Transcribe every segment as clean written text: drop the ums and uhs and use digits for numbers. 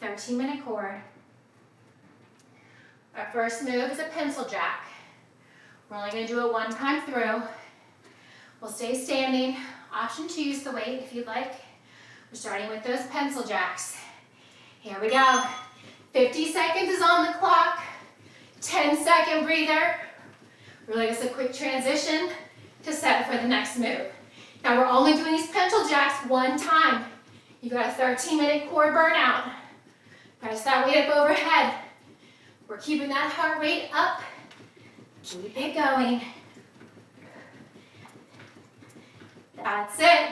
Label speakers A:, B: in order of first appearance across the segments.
A: 13-minute cord. Our first move is a pencil jack. We're only going to do it one time through. We'll stay standing. Option to use the weight if you'd like. We're starting with those pencil jacks. Here we go. 50 seconds is on the clock. 10-second breather. Really just a quick transition to set for the next move. Now we're only doing these pencil jacks one time. You've got a 13-minute core burnout. Press that weight up overhead. We're keeping that heart rate up. Keep it going. That's it.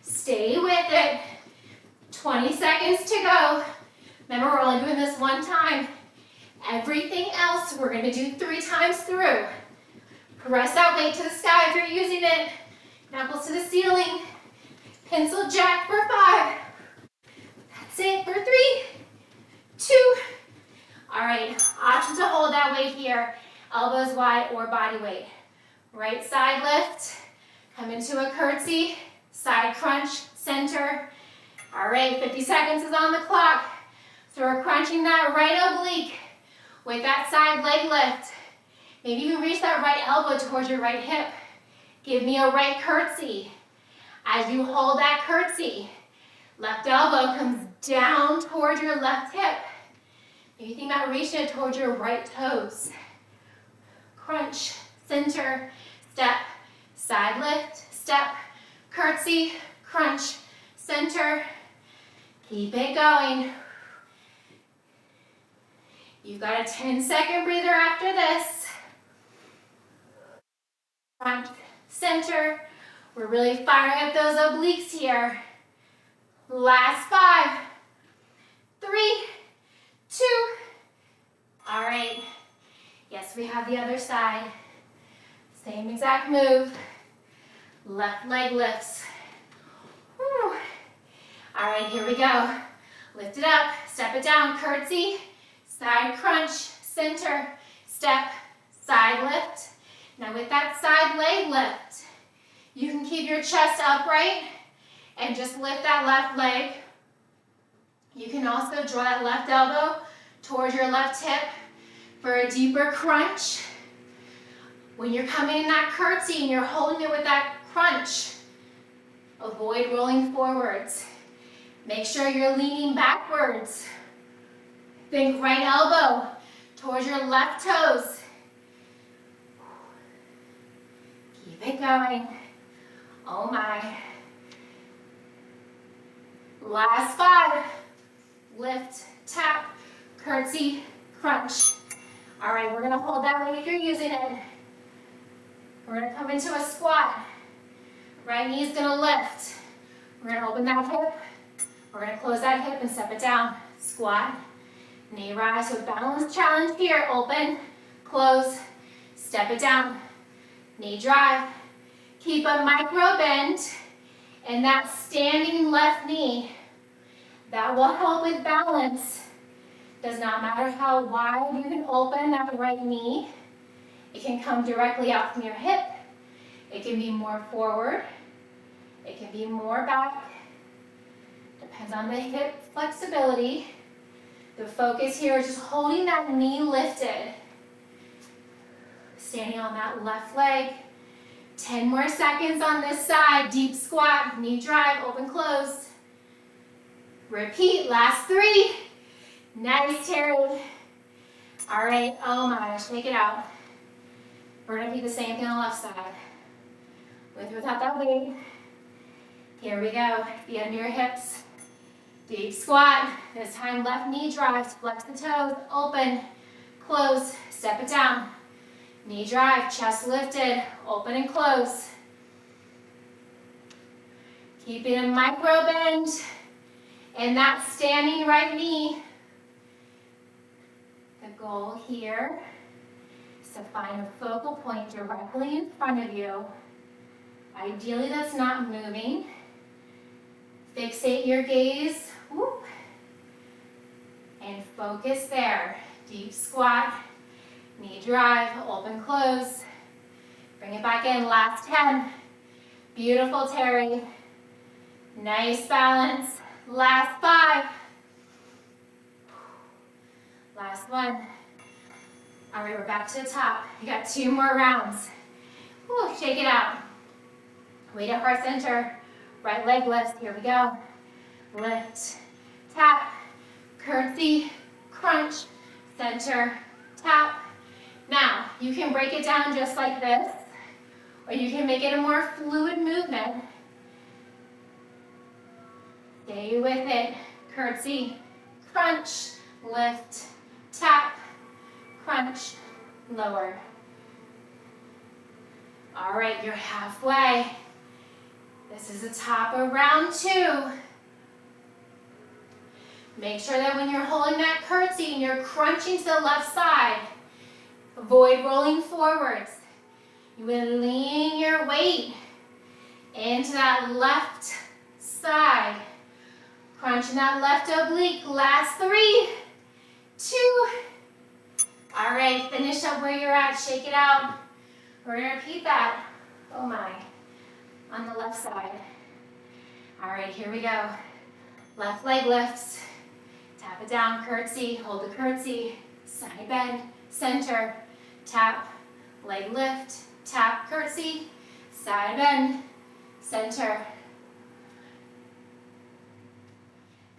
A: Stay with it. 20 seconds to go. Remember, we're only doing this one time. Everything else we're going to do 3 times through. Press that weight to the sky if you're using it. Knuckles to the ceiling. Pencil jack for 5. That's it for 3, 2. All right, option to hold that weight here. Elbows wide or body weight. Right side lift. Come into a curtsy. Side crunch, center. All right, 50 seconds is on the clock. So we're crunching that right oblique with that side leg lift. Maybe you reach that right elbow towards your right hip. Give me a right curtsy. As you hold that curtsy, left elbow comes down towards your left hip. Maybe think about reaching it towards your right toes. Crunch, center, step, side lift, step, curtsy, crunch, center. Keep it going. You've got a 10-second breather after this. Front, center. We're really firing up those obliques here. Last 5, 3, 2. All right. Yes, we have the other side. Same exact move. Left leg lifts. Whew. All right, here we go. Lift it up, step it down, curtsy, side crunch, center, step, side lift. Now with that side leg lift, you can keep your chest upright and just lift that left leg. You can also draw that left elbow towards your left hip for a deeper crunch. When you're coming in that curtsy and you're holding it with that crunch, avoid rolling forwards. Make sure you're leaning backwards. Think right elbow towards your left toes. Keep it going. Oh my. Last 5. Lift, tap, curtsy, crunch. All right, we're gonna hold that weight if you're using it. We're gonna come into a squat. Right knee is gonna lift. We're gonna open that hip. We're gonna close that hip and step it down. Squat, knee rise. So balance challenge here. Open, close, step it down. Knee drive. Keep a micro bend in that standing left knee. That will help with balance. Does not matter how wide you can open that right knee. It can come directly out from your hip. It can be more forward. It can be more back. Depends on the hip flexibility. The focus here is just holding that knee lifted. Standing on that left leg. 10 more seconds on this side. Deep squat, knee drive, open, close. Repeat, last 3. Nice, Terry. All right, oh my gosh, take it out. We're gonna do the same thing on the left side. With or without that weight. Here we go, feet under your hips. Deep squat, this time left knee drives, flex the toes, open, close, step it down. Knee drive, chest lifted, open and close. Keep it in micro bend. And that standing right knee. The goal here is to find a focal point directly in front of you. Ideally, that's not moving. Fixate your gaze. Whoop. And focus there. Deep squat. Knee drive, open, close. Bring it back in, last 10. Beautiful, Terry. Nice balance. Last 5. Last one. All right, we're back to the top. You got 2 more rounds. Whew, shake it out. Weight at heart center. Right leg lifts. Here we go. Lift, tap, curtsy, crunch, center, tap. Now, you can break it down just like this, or you can make it a more fluid movement. Stay with it. Curtsy, crunch, lift, tap, crunch, lower. All right, you're halfway. This is the top of round 2. Make sure that when you're holding that curtsy and you're crunching to the left side, avoid rolling forwards. You will lean your weight into that left side. Crunching that left oblique. Last 3, 2. All right, finish up where you're at. Shake it out. We're going to repeat that. Oh my. On the left side. All right, here we go. Left leg lifts. Tap it down, curtsy. Hold the curtsy. Side bend, center. Tap, leg lift. Tap, curtsy. Side bend, center.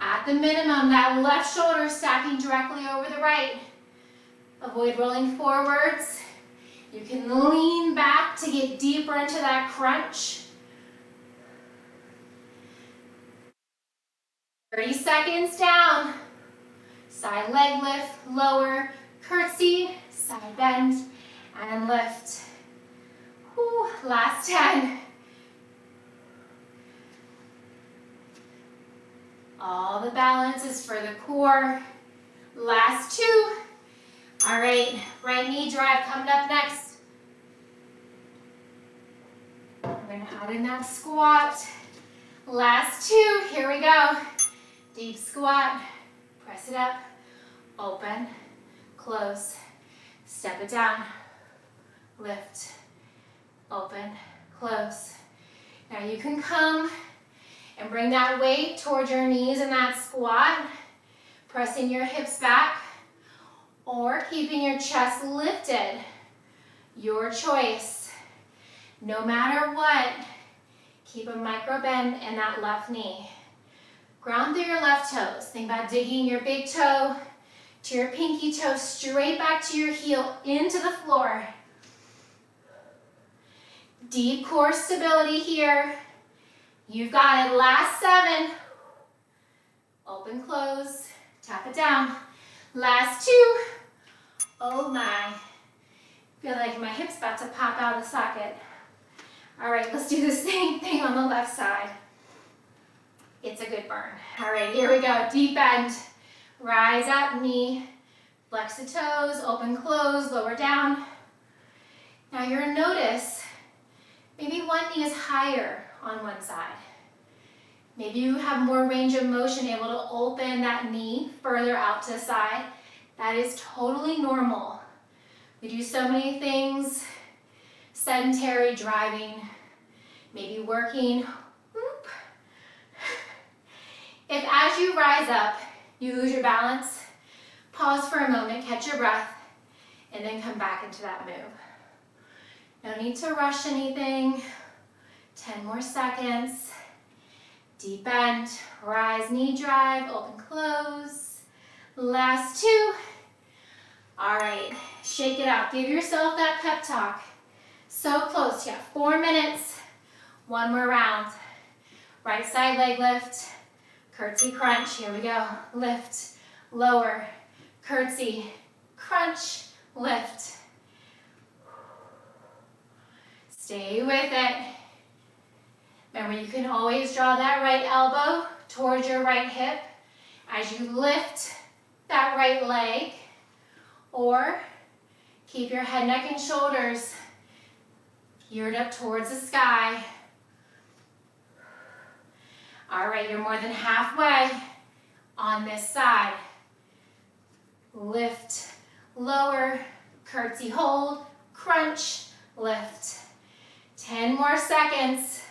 A: At the minimum, that left shoulder stacking directly over the right. Avoid rolling forwards. You can lean back to get deeper into that crunch. 30 seconds down. Side leg lift, lower, curtsy, side bend, and lift. Whew, last 10. All the balance is for the core. Last 2. All right, right knee drive coming up next. We're gonna add in that squat. Last 2, here we go. Deep squat, press it up, open, close, step it down, lift, open, close. Now you can come and bring that weight towards your knees in that squat, pressing your hips back, or keeping your chest lifted. Your choice. No matter what, keep a micro bend in that left knee. Ground through your left toes. Think about digging your big toe to your pinky toe straight back to your heel into the floor. Deep core stability here. You've got it. Last 7. Open, close, tap it down. Last 2. Oh my. Feel like my hip's about to pop out of the socket. All right, let's do the same thing on the left side. It's a good burn. All right, here we go. Deep bend. Rise up, knee. Flex the toes, open, close, lower down. Now you're gonna notice maybe one knee is higher on one side. Maybe you have more range of motion, able to open that knee further out to the side. That is totally normal. We do so many things, sedentary, driving, maybe working. Whoop. If as you rise up, you lose your balance, pause for a moment, catch your breath, and then come back into that move. No need to rush anything. 10 more seconds. Deep bend, rise, knee drive, open, close. Last 2. All right, shake it out. Give yourself that pep talk. So close, you have 4 minutes. 1 more round. Right side leg lift, curtsy crunch, here we go. Lift, lower, curtsy, crunch, lift. Stay with it. Remember, you can always draw that right elbow towards your right hip as you lift that right leg, or keep your head, neck, and shoulders geared up towards the sky. All right, you're more than halfway on this side. Lift, lower, curtsy, hold, crunch, lift. 10 more seconds.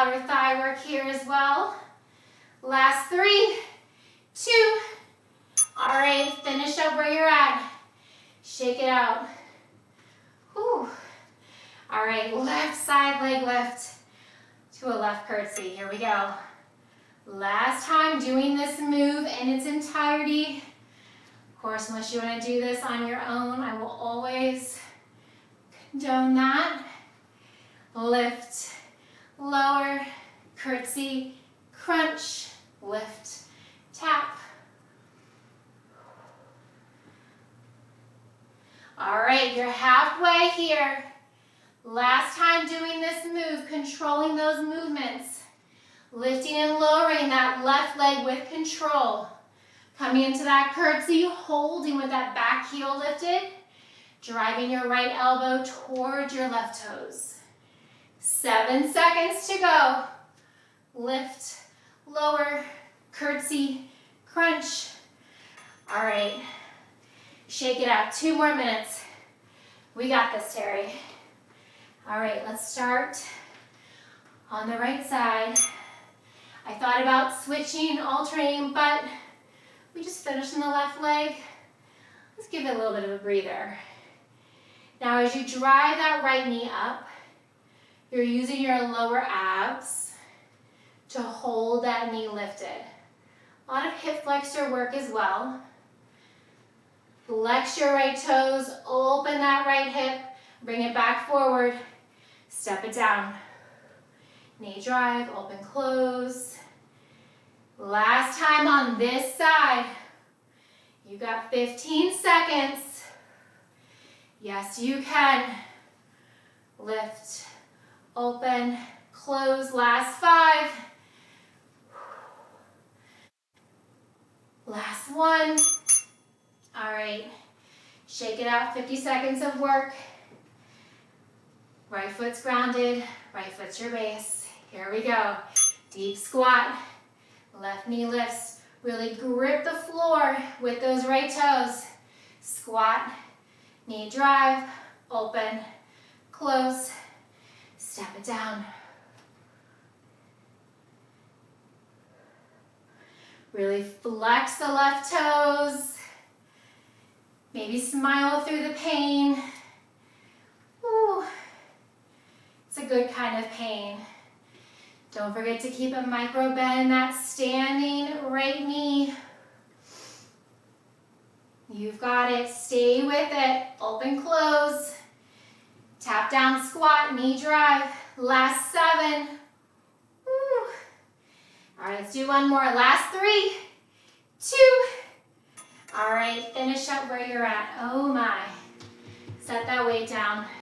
A: outer thigh work here as well. Last 3, 2. All right, finish up where you're at. Shake it out. Whew. All right, left side leg lift to a left curtsy. Here we go. Last time doing this move in its entirety. Of course, unless you want to do this on your own, I will always condone that. Lift, lower, curtsy, crunch, lift, tap. All right, you're halfway here. Last time doing this move, controlling those movements. Lifting and lowering that left leg with control. Coming into that curtsy, holding with that back heel lifted. Driving your right elbow towards your left toes. 7 seconds to go. Lift, lower, curtsy, crunch. All right, shake it out. 2 more minutes. We got this, Terry. All right, let's start on the right side. I thought about switching, alternating, but we just finished in the left leg. Let's give it a little bit of a breather. Now, as you drive that right knee up, you're using your lower abs to hold that knee lifted. A lot of hip flexor work as well. Flex your right toes, open that right hip, bring it back forward, step it down. Knee drive, open, close. Last time on this side. You got 15 seconds. Yes, you can. Lift, open, close. Last 5. Last 1. All right, shake it out. 50 seconds of work. Right foot's grounded, right foot's your base. Here we go. Deep squat, left knee lifts. Really grip the floor with those right toes. Squat, knee drive, open, close, step it down. Really flex the left toes. Maybe smile through the pain. Ooh. It's a good kind of pain. Don't forget to keep a micro bend in that standing right knee. You've got it. Stay with it. Open, close. Tap down, squat, knee drive. Last 7. Woo. All right, let's do one more. Last 3, 2. All right, finish up where you're at. Oh my. Set that weight down.